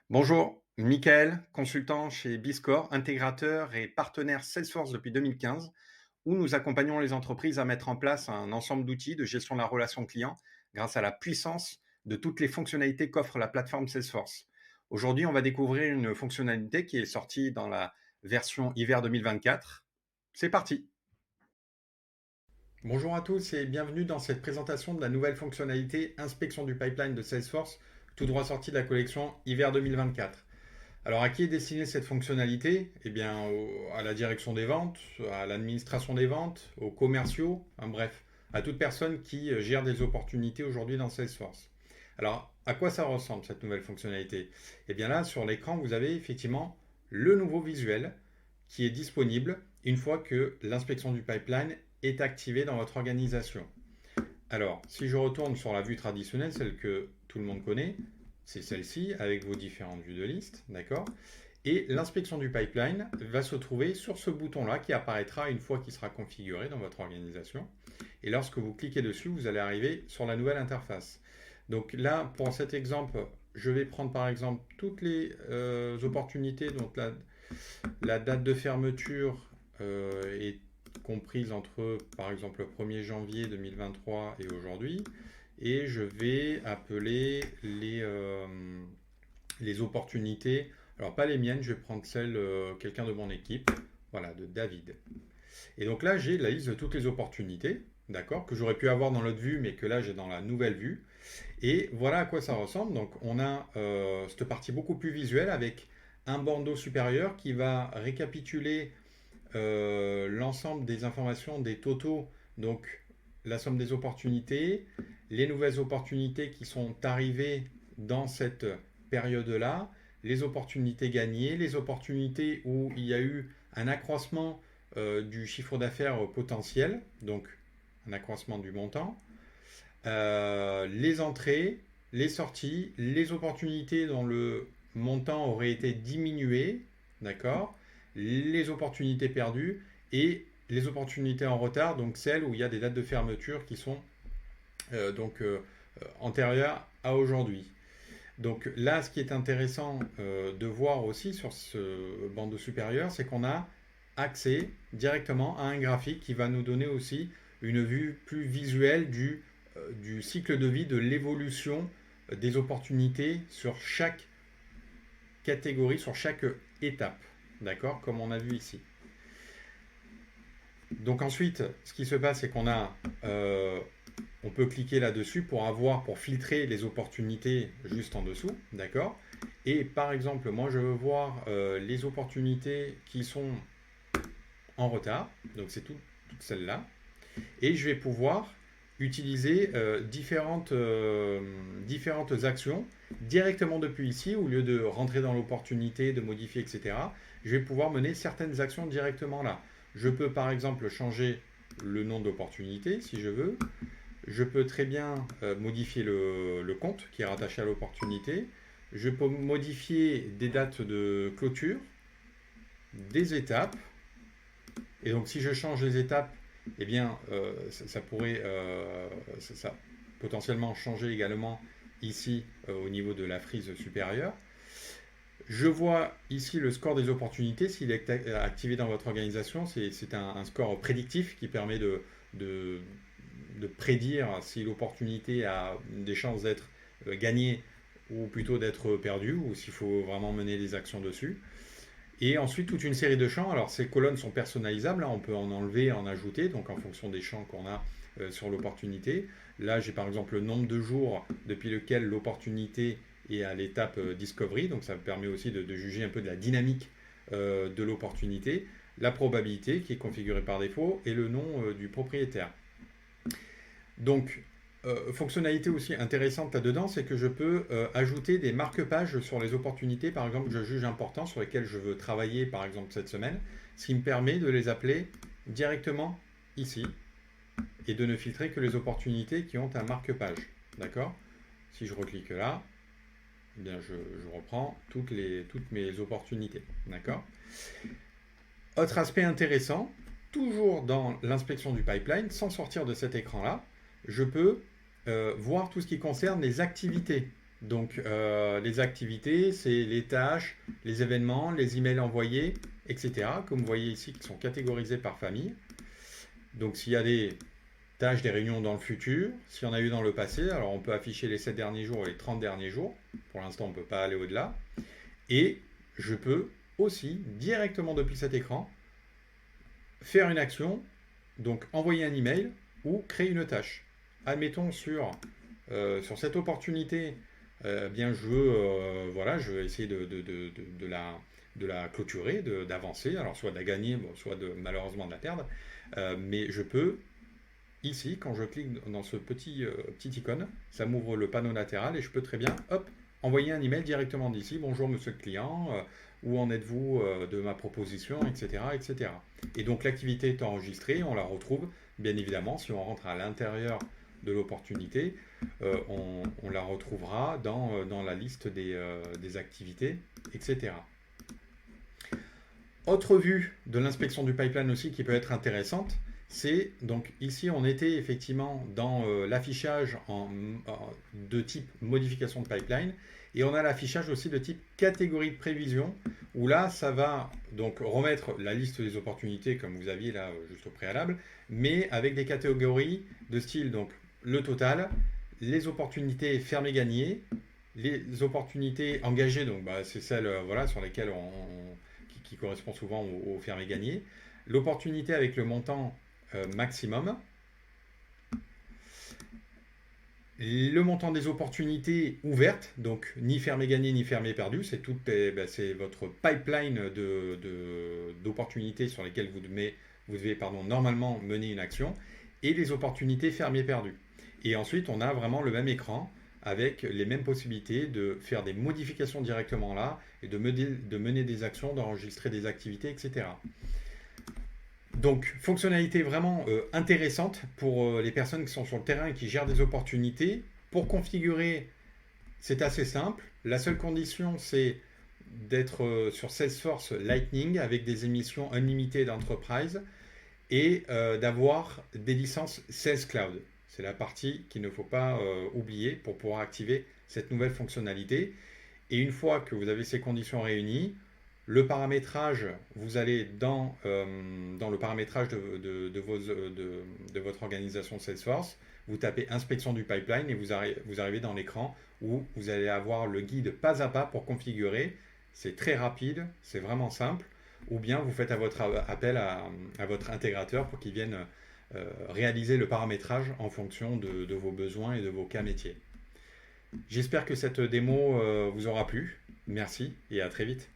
Bonjour, Michael, consultant chez Biscore, intégrateur et partenaire Salesforce depuis 2015, où nous accompagnons les entreprises à mettre en place un ensemble d'outils de gestion de la relation client grâce à la puissance de toutes les fonctionnalités qu'offre la plateforme Salesforce. Aujourd'hui, on va découvrir une fonctionnalité qui est sortie dans la version hiver 2024. C'est parti! Bonjour à tous et bienvenue dans cette présentation de la nouvelle fonctionnalité inspection du pipeline de Salesforce, tout droit sortie de la collection hiver 2024. Alors, à qui est destinée cette fonctionnalité? Eh bien, à la direction des ventes, à l'administration des ventes, aux commerciaux, bref, à toute personne qui gère des opportunités aujourd'hui dans Salesforce. Alors, à quoi ça ressemble cette nouvelle fonctionnalité? Eh bien là, sur l'écran, vous avez effectivement le nouveau visuel qui est disponible une fois que l'inspection du pipeline est activée dans votre organisation. Alors, si je retourne sur la vue traditionnelle, celle que tout le monde connaît, c'est celle-ci avec vos différentes vues de liste, d'accord? Et l'inspection du pipeline va se trouver sur ce bouton-là qui apparaîtra une fois qu'il sera configuré dans votre organisation. Et lorsque vous cliquez dessus, vous allez arriver sur la nouvelle interface. Donc là, pour cet exemple, je vais prendre par exemple toutes les opportunités. Donc la date de fermeture est comprise entre, par exemple, le 1er janvier 2023 et aujourd'hui. Et je vais appeler les opportunités, alors pas les miennes, je vais prendre celle quelqu'un de mon équipe, voilà, de David. Et donc là, j'ai la liste de toutes les opportunités, d'accord, que j'aurais pu avoir dans l'autre vue, mais que là, j'ai dans la nouvelle vue. Et voilà à quoi ça ressemble. Donc on a cette partie beaucoup plus visuelle avec un bandeau supérieur qui va récapituler l'ensemble des informations des totaux, donc la somme des opportunités, les nouvelles opportunités qui sont arrivées dans cette période-là, les opportunités gagnées, les opportunités où il y a eu un accroissement du chiffre d'affaires potentiel, donc un accroissement du montant, les entrées, les sorties, les opportunités dont le montant aurait été diminué, d'accord, les opportunités perdues et les opportunités en retard, donc celles où il y a des dates de fermeture qui sont antérieures à aujourd'hui. Donc là, ce qui est intéressant de voir aussi sur ce bandeau supérieur, c'est qu'on a accès directement à un graphique qui va nous donner aussi une vue plus visuelle du cycle de vie, de l'évolution des opportunités sur chaque catégorie, sur chaque étape, d'accord, comme on a vu ici. Donc ensuite, ce qui se passe, c'est qu'on a, on peut cliquer là-dessus pour filtrer les opportunités juste en dessous, d'accord. Et par exemple, moi je veux voir les opportunités qui sont en retard, donc c'est toutes celles-là, et je vais pouvoir utiliser différentes actions directement depuis ici, au lieu de rentrer dans l'opportunité, de modifier, etc. Je vais pouvoir mener certaines actions directement là. Je peux par exemple changer le nom d'opportunité si je veux. Je peux très bien modifier le compte qui est rattaché à l'opportunité. Je peux modifier des dates de clôture, des étapes. Et donc si je change les étapes, eh bien ça pourrait potentiellement changer également ici au niveau de la frise supérieure. Je vois ici le score des opportunités. S'il est activé dans votre organisation, c'est un score prédictif qui permet de prédire si l'opportunité a des chances d'être gagnée ou plutôt d'être perdue, ou s'il faut vraiment mener des actions dessus. Et ensuite, toute une série de champs. Alors, ces colonnes sont personnalisables. Hein, on peut en enlever, en ajouter, donc en fonction des champs qu'on a sur l'opportunité. Là, j'ai par exemple le nombre de jours depuis lequel l'opportunité est à l'étape Discovery. Donc, ça me permet aussi de juger un peu de la dynamique de l'opportunité. La probabilité qui est configurée par défaut et le nom du propriétaire. Donc, fonctionnalité aussi intéressante là-dedans, c'est que je peux ajouter des marque-pages sur les opportunités, par exemple, que je juge importantes, sur lesquelles je veux travailler, par exemple, cette semaine, ce qui me permet de les appeler directement ici et de ne filtrer que les opportunités qui ont un marque-page. D'accord? Si je reclique là, eh bien je reprends toutes mes opportunités. D'accord? Autre aspect intéressant, toujours dans l'inspection du pipeline, sans sortir de cet écran-là, je peux voir tout ce qui concerne les activités. Donc, les activités, c'est les tâches, les événements, les emails envoyés, etc. Comme vous voyez ici, qui sont catégorisés par famille. Donc, s'il y a des tâches, des réunions dans le futur, s'il y en a eu dans le passé, alors on peut afficher les 7 derniers jours et les 30 derniers jours. Pour l'instant, on ne peut pas aller au-delà. Et je peux aussi, directement depuis cet écran, faire une action, donc envoyer un email ou créer une tâche. Admettons sur cette opportunité, bien je veux essayer de la clôturer, d'avancer, alors soit de la gagner, soit malheureusement de la perdre, mais je peux, ici, quand je clique dans ce petit icône, ça m'ouvre le panneau latéral et je peux très bien, hop, envoyer un email directement d'ici. Bonjour monsieur le client, où en êtes-vous de ma proposition, etc., etc. Et donc l'activité est enregistrée, on la retrouve bien évidemment si on rentre à l'intérieur de l'opportunité, on la retrouvera dans la liste des activités, etc. Autre vue de l'inspection du pipeline aussi qui peut être intéressante, c'est donc ici on était effectivement dans l'affichage de type modification de pipeline et on a l'affichage aussi de type catégorie de prévision où là ça va donc remettre la liste des opportunités comme vous aviez là juste au préalable, mais avec des catégories de style donc le total, les opportunités fermées gagnées, les opportunités engagées, donc c'est celles sur lesquelles qui correspond souvent au fermé gagné, l'opportunité avec le montant maximum, le montant des opportunités ouvertes, donc ni fermé gagné ni fermé perdu, c'est votre pipeline d'opportunités sur lesquelles vous devez normalement mener une action, et les opportunités fermées perdues. Et ensuite, on a vraiment le même écran avec les mêmes possibilités de faire des modifications directement là et de mener des actions, d'enregistrer des activités, etc. Donc, fonctionnalité vraiment intéressante pour les personnes qui sont sur le terrain et qui gèrent des opportunités. Pour configurer, c'est assez simple. La seule condition, c'est d'être sur Salesforce Lightning avec des émissions unlimitées d'entreprise et d'avoir des licences Sales Cloud. C'est la partie qu'il ne faut pas oublier pour pouvoir activer cette nouvelle fonctionnalité. Et une fois que vous avez ces conditions réunies, le paramétrage, vous allez dans le paramétrage de votre organisation Salesforce, vous tapez inspection du pipeline et vous arrivez dans l'écran où vous allez avoir le guide pas à pas pour configurer. C'est très rapide, c'est vraiment simple. Ou bien vous faites appel à votre intégrateur pour qu'il vienne réaliser le paramétrage en fonction de vos besoins et de vos cas métiers. J'espère que cette démo vous aura plu. Merci et à très vite.